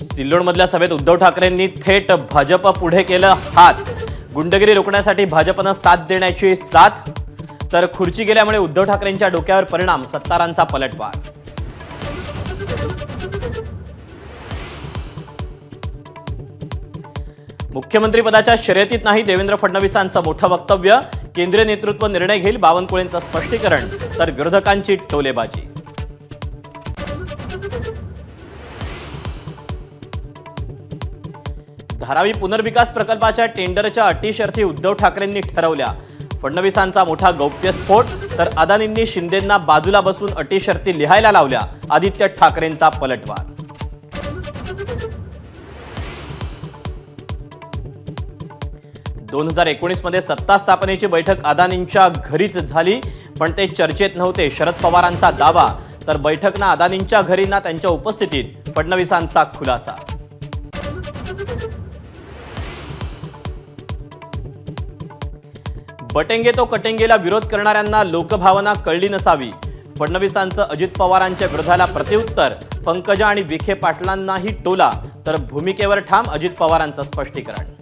सिल्लोडमधल्या सभेत उद्धव ठाकरेंनी थेट भाजप पुढे केलं हात। गुंडगिरी रोखण्यासाठी भाजपनं साथ देण्याची साथ, तर खुर्ची गेल्यामुळे उद्धव ठाकरेंच्या डोक्यावर परिणाम, सत्तारांचा पलटवार। मुख्यमंत्री पदाच्या शर्यतीत नाही देवेंद्र फडणवीसांचं मोठं वक्तव्य, केंद्रीय नेतृत्व निर्णय घेईल बावनकुळेंचं स्पष्टीकरण, तर विरोधकांची टोलेबाजी। धारावी पुनर्विकास प्रकल्पाच्या टेंडरच्या अटी शर्ती उद्धव ठाकरेंनी ठरवल्या, फडणवीसांचा मोठा गौप्यस्फोट, तर अदानींनी शिंदेंना बाजूला बसून अटी शर्ती लिहायला लावल्या, आदित्य ठाकरेंचा पलटवार। 2019 मध्ये सत्ता स्थापनेची बैठक अदानींच्या घरीच झाली, पण ते चर्चेत नव्हते, शरद पवारांचा दावा, तर बैठक ना अदानींच्या घरी ना त्यांच्या उपस्थितीत, फडणवीसांचा खुलासा। बटेंगे तो कटेंगेला विरोध करणाऱ्यांना लोकभावना कळली नसावी, फडणवीसांचं अजित पवारांच्या विरोधाला प्रत्युत्तर, पंकजा आणि विखे पाटलांनाही टोला, तर भूमिकेवर ठाम अजित पवारांचं स्पष्टीकरण।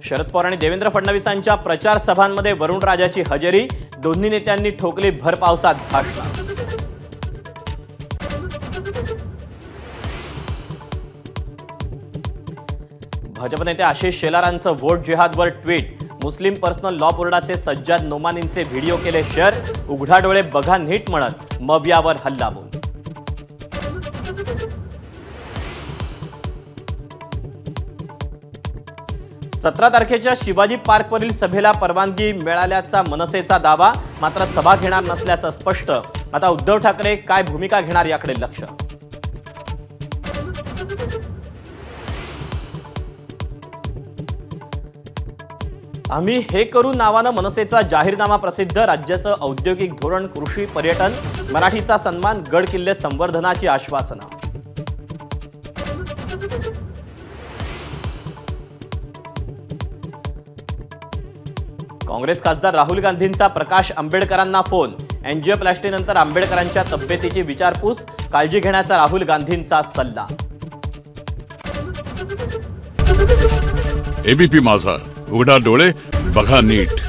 शरद पवार आणि देवेंद्र फडणवीसांच्या प्रचार सभांमध्ये वरुणराजाची हजेरी, दोन्ही नेत्यांनी ठोकली भर पावसात भाषण। भाजप नेते आशिष शेलारांचं वोट जिहादवर ट्विट, मुस्लिम पर्सनल लॉ बोर्डाचे सज्जाद नोमानींचे व्हिडिओ केले शेअर, उघडा डोळे बघा नीट म्हणत मवियावर हल्लाबोल। 17 तारखेच्या शिवाजी पार्कवरील सभेला परवानगी मिळाल्याचा मनसेचा दावा, मात्र सभा घेणार नसल्याचं स्पष्ट। आता उद्धव ठाकरे काय भूमिका घेणार याकडे लक्ष। आम्ही हे करू नावानं मनसेचा जाहीरनामा प्रसिद्ध, राज्याचं औद्योगिक धोरण, कृषी, पर्यटन, मराठीचा सन्मान, गड किल्ले संवर्धनाची आश्वासनं। काँग्रेस खासदार राहुल गांधींचा प्रकाश आंबेडकरांना फोन, एंजियोप्लास्टीनंतर आंबेडकरांच्या तब्येतीची विचारपूस, काळजी घेण्याचा राहुल गांधींचा सल्ला। एबीपी माझा, उघडा डोळे बघा नीट।